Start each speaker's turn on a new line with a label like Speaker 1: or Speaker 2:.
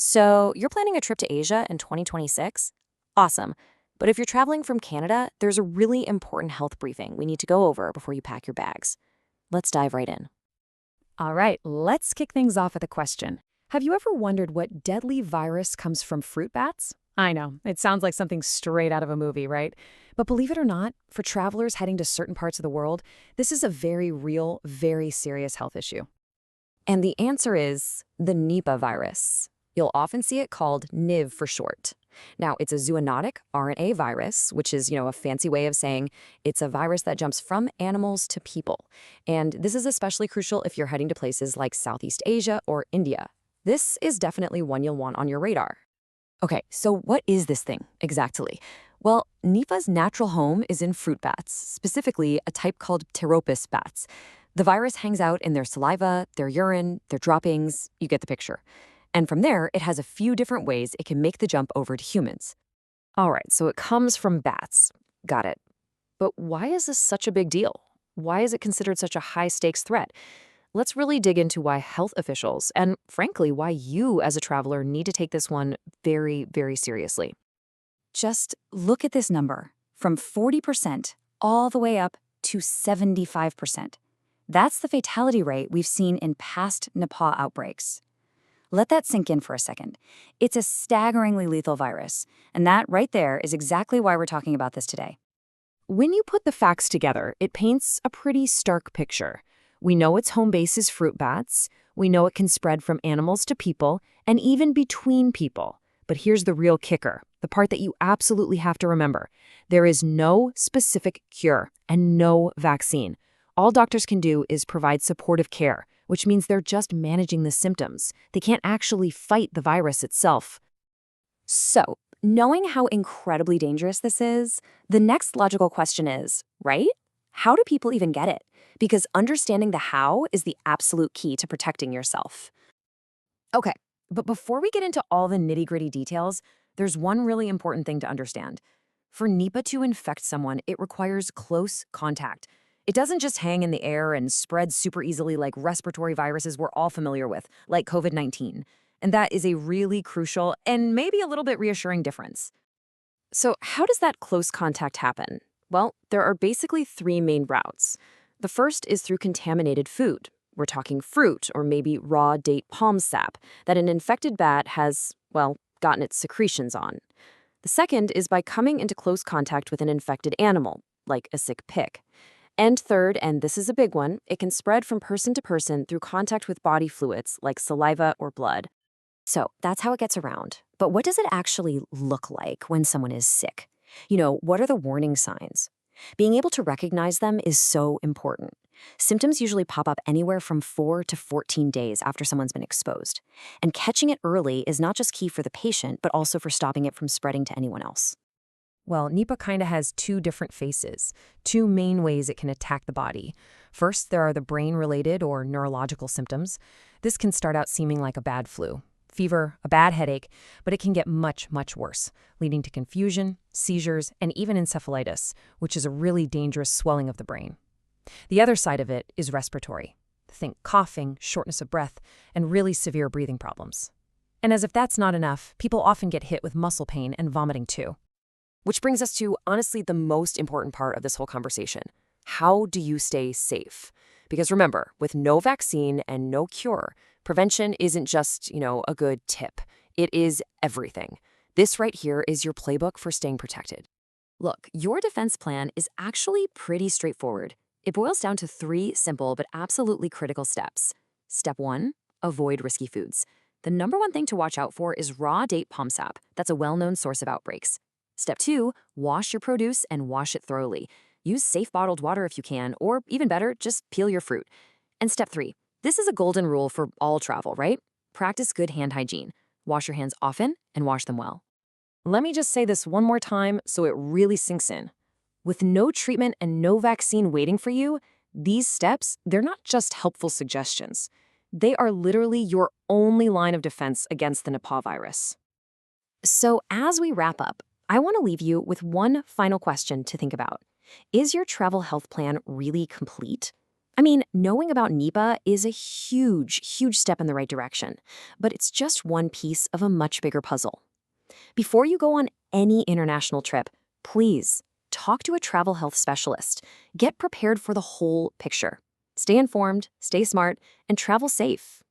Speaker 1: So, you're planning a trip to Asia in 2026? Awesome. But if you're traveling from Canada, there's a really important health briefing we need to go over before you pack your bags. Let's dive right in.
Speaker 2: All right, let's kick things off with a question. Have you ever wondered what deadly virus comes from fruit bats? I know, it sounds like something straight out of a movie, right? But believe it or not, for travelers heading to certain parts of the world, this is a very real, very serious health issue.
Speaker 1: And the answer is the Nipah virus. You'll often see it called NIV for short. Now, it's a zoonotic RNA virus, which is, a fancy way of saying it's a virus that jumps from animals to people. And this is especially crucial if you're heading to places like Southeast Asia or India. This is definitely one you'll want on your radar. Okay, so what is this thing exactly? Well, Nipah's natural home is in fruit bats, specifically a type called Pteropus bats. The virus hangs out in their saliva, their urine, their droppings. You get the picture. And from there, it has a few different ways it can make the jump over to humans. All right, so it comes from bats. Got it. But why is this such a big deal? Why is it considered such a high-stakes threat? Let's really dig into why health officials, and frankly, why you as a traveler need to take this one very, very seriously.
Speaker 3: Just look at this number, from 40% all the way up to 75%. That's the fatality rate we've seen in past Nipah outbreaks. Let that sink in for a second. It's a staggeringly lethal virus, and that right there is exactly why we're talking about this today.
Speaker 2: When you put the facts together, it paints a pretty stark picture. We know its home base is fruit bats. We know it can spread from animals to people, and even between people. But here's the real kicker, the part that you absolutely have to remember. There is no specific cure and no vaccine. All doctors can do is provide supportive care, which means they're just managing the symptoms. They can't actually fight the virus itself.
Speaker 1: So, knowing how incredibly dangerous this is, the next logical question is, right? How do people even get it? Because understanding the how is the absolute key to protecting yourself. Okay, but before we get into all the nitty-gritty details, there's one really important thing to understand. For Nipah to infect someone, it requires close contact. It doesn't just hang in the air and spread super easily like respiratory viruses we're all familiar with, like COVID-19. And that is a really crucial and maybe a little bit reassuring difference. So how does that close contact happen? Well, there are basically three main routes. The first is through contaminated food. We're talking fruit or maybe raw date palm sap that an infected bat has, gotten its secretions on. The second is by coming into close contact with an infected animal, like a sick pig. And third, and this is a big one, it can spread from person to person through contact with body fluids like saliva or blood. So that's how it gets around. But what does it actually look like when someone is sick? What are the warning signs? Being able to recognize them is so important. Symptoms usually pop up anywhere from 4 to 14 days after someone's been exposed. And catching it early is not just key for the patient, but also for stopping it from spreading to anyone else.
Speaker 2: Well, Nipah kind of has two different faces, two main ways it can attack the body. First, there are the brain-related or neurological symptoms. This can start out seeming like a bad flu, fever, a bad headache, but it can get much, much worse, leading to confusion, seizures, and even encephalitis, which is a really dangerous swelling of the brain. The other side of it is respiratory. Think coughing, shortness of breath, and really severe breathing problems. And as if that's not enough, people often get hit with muscle pain and vomiting too.
Speaker 1: Which brings us to, honestly, the most important part of this whole conversation. How do you stay safe? Because remember, with no vaccine and no cure, prevention isn't just, a good tip. It is everything. This right here is your playbook for staying protected. Look, your defense plan is actually pretty straightforward. It boils down to 3 simple but absolutely critical steps. Step 1, avoid risky foods. The number one thing to watch out for is raw date palm sap. That's a well-known source of outbreaks. Step 2, wash your produce and wash it thoroughly. Use safe bottled water if you can, or even better, just peel your fruit. And step 3, this is a golden rule for all travel, right? Practice good hand hygiene. Wash your hands often and wash them well. Let me just say this one more time so it really sinks in. With no treatment and no vaccine waiting for you, these steps, they're not just helpful suggestions. They are literally your only line of defense against the Nipah virus. So as we wrap up, I want to leave you with one final question to think about. Is your travel health plan really complete? I mean, knowing about Nipah is a huge step in the right direction, but it's just one piece of a much bigger puzzle. Before you go on any international trip, please talk to a travel health specialist. Get prepared for the whole picture. Stay informed, stay smart, and travel safe.